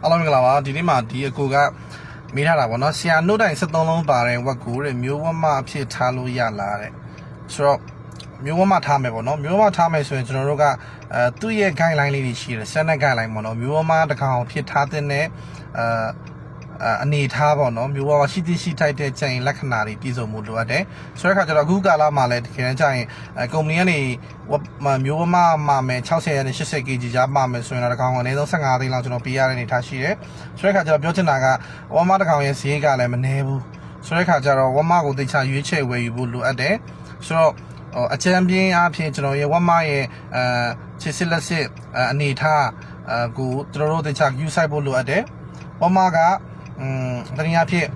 အားလုံးမင်္ဂလာပါဒီနေ့မှာဒီအကူကမေးထားတာပေါ့နော်ဆရာနှုတ်တိုင်73လုံးပါတဲ့ဝက်ကိုတဲ့မျိုးဝမအဖြစ်ထားလို့ရလားတဲ့ဆိုတော့မျိုးဝမထားမယ်ပေါ့နော်မျိုးဝမထားမယ်ဆိုရင်ကျွန်တော်တို့ကသူ့ရဲ့ guideline လေးတွေရှိတယ် standard guideline ပေါ့နော်မျိုးဝမတစ်ကောင်ဖြစ်ထားတဲ့အနေထားပေါ့နော်မျိုးဝမရှိသည့်ရှိထိုက်တဲ့ကြိမ်လက္ခဏာတွေပြည့်စုံမှုလိုအပ်တယ်ဆိုတဲ့အခါကျတော့အခုကာလမှာလည်းတကယ်တမ်းကျရင်ကုမ္ပဏီကနေမျိုးဝမမှာမယ်60နဲ့80 kg ကြားမှာမယ်ဆိုရင်တော့တစ်ကောင်အနည်းဆုံး15သိန်းလောက်ကျွန်တော်ပေးရတဲ့အနေထားရှိတယ်ဆိုတဲ့အခါကျတော့ပြောချင်တာကဝမတစ်ကောင်ရဲ့ဈေးကလည်းမနည်းဘူးဆိုတဲ့အခါကျတော့ဝမကိုသိချရွေးချယ်ဝယ်ယူဖို့လိုအပ်တယ်ဆိုတော့အချမ်းပြင်းအားဖြင့်ကျွန်တော်ရဲ့ဝမရဲ့ချစ်စစ်လက်စစ်အနေထားကိုကျွန်တော်တို့သိချယူဆိုင်ဖို့လိုအပ်တယ်ဝမကတနည်းအားဖြင့်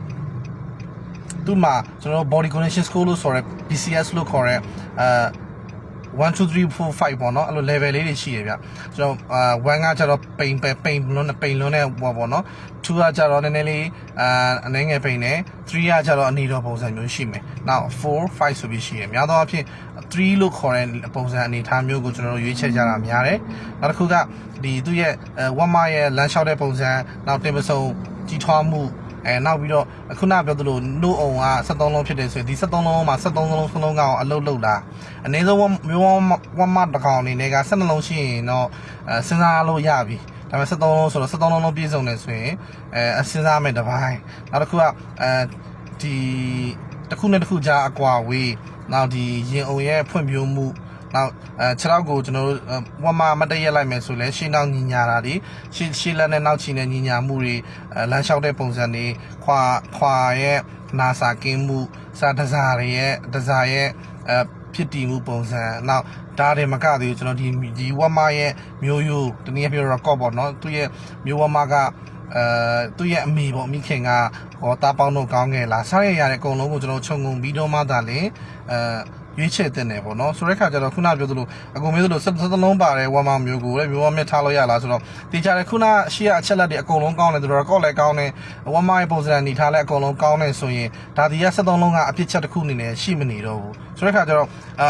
သူ့မှာကျွန်တော် body condition score လို့ဆိုရဲ BCS လို့ခေါ်ရဲ1 2 3 4 5ပေါ့နော်အဲ့လို level လေးတွေရှိရဗျကျွန်တော်1ကကျတော့ပိန်လွန်းတဲ့ပေါ့နော်2ကကျတော့နည်းနည်းလေးအနည်းငယ်ပိန်တယ်3ကကျတော့အနေတော်ပုံစံမျိုးရှိမယ်နောက်4 5ဆိုပြီးရှိရများသောအားဖြင့်3လို့ခေါ်တဲ့ပုံစံအနေထားမျိုးကိုကျွန်တော်တို့ရွေးချယ်ကြတာများတယ်နောက်တစ်ခုကဒီသူ့ရဲ့ဝက်မရဲ့လမ်းလျှောက်တဲ့ပုံစံနောက်တင်ပစုံကြီးထွားမှုနောက်ပြီးတော့ခုနပြောသလိုနှုတ်အောင်က73လုံးဖြစ်တယ်ဆိုရင်ဒီ73လုံးမှာ73လုံးစလုံးကောင်အလုတ်လုတ်လားအနည်းဆုံးမျိုးဝမတစ်ကောင်အနေနဲ့က12လုံးရှိရင်တော့စဉ်းစားလို့ရပြီဒါပေမဲ့73လုံးဆိုတော့73လုံးပြည့်စုံတယ်ဆိုရင်စဉ်းစားမယ်တစ်ပိုင်းနောက်တစ်ခုကဒီတစ်ခုနဲ့တစ်ခုကြားအကွာဝေးနောက်ဒီရင်အုံရဲ့ဖွံ့ဖြိုးမှုနောက်ခြေထောက်ကိုကျွန်တော်တို့ဝမမတည့်ရက်လိုက်မယ်ဆိုလဲရှင်းနောက်ညီညာတာတွေရှင်းလက်နဲ့နောက်ချီနဲ့ညီညာမှုတွေလမ်းလျှောက်တဲ့ပုံစံတွေခွာရဲ့နာစာကင်းမှုစာတစားရဲ့ဖြစ်တည်မှုပုံစံနောက်ဒါတွေမကသေးဘူးကျွန်တော်ဒီဝမရဲ့မျိုးရိုးတနည်းပြော record ပေါ့နော်သူ့ရဲ့မျိုးဝမကသူ့ရဲ့အမေပေါ့မိခင်ကဟောတာပေါင်းတော့ကောင်းခဲ့လားစားရတဲ့အကုန်လုံးကိုကျွန်တော်ခြုံငုံပြီးတော့မှသာလေရွေးချယ်တဲ့နယ်ပေါ့နော်ဆိုတဲ့ခါကျတော့ခုနပြောသလိုအကုန်မျိုးသလို73လုံးပါတဲ့ဝမ်မာမျိုးကိုလည်းမျိုးဝမြတ်ထားလို့ရလားဆိုတော့တေချာတယ်ခုနရှေ့ကအချက်လက်တွေအကုန်လုံးကောင်းတယ်သူတို့ကော့လည်းကောင်းတယ်ဝမ်မာရဲ့ပုံစံအနေထားလည်းအကုန်လုံးကောင်းတယ်ဆိုရင်ဒါဒီက73လုံးကအပြစ်ချက်တစ်ခုအနေနဲ့ရှိမနေတော့ဘူးဆိုတဲ့ခါကျတော့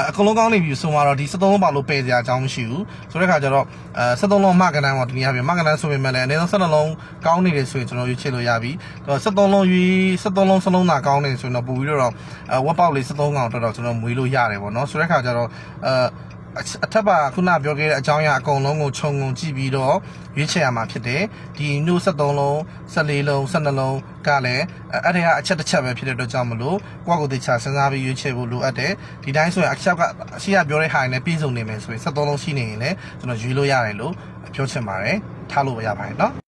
အကုန်လုံးကောင်းနေပြီဆိုမှတော့ဒီ73လုံးပါလို့ပယ်စရာအကြောင်းမရှိဘူးဆိုတဲ့ခါကျတော့73လုံးမှကနန်းပေါ့ဒီနေ့အပြင်မှကနန်းဆိုပေမဲ့လည်းအနည်းဆုံး12လုံးကောင်းနေတယ်ဆိုရင်ကျွန်တော်ရွေးချယ်လို့ရပြီ73လုံး73လုံးစလုံးသာကောင်းနေဆိုရင်တော့ပို့ပြီးတော့ဝက်ပေါက်လေး73ကောင်တော့ကျွန်တော်မွေးလို့ရတယ်ပေါ့နော်ဆိုတဲ့ခါကျတော့အထက်ပါခုနပြောခဲ့တဲ့အကြောင်းအရာအကုန်လုံးကိုခြုံငုံကြည့်ပြီးတော့ရွေးချယ်ရမှာဖြစ်တယ်ဒီနှုတ်73လုံး14လုံး12လုံးကလည်းအဲ့ဒါကအချက်တစ်ချက်ပဲဖြစ်တဲ့အတွက်ကြောင့်မလို့ကိုယ့်ကိုယ်သိချစဉ်းစားပြီးရွေးချယ်ဖို့လိုအပ်တယ်ဒီတိုင်းဆိုရင်အချက်ကအရှိရပြောတဲ့ဟာနဲ့ပြည့်စုံနေမယ်ဆိုရင်73လုံးရှိနေရင်လည်းကျွန်တော်ရွေးလို့ရတယ်လို့ပြောချင်ပါတယ်ထားလို့ရပါတယ်နော်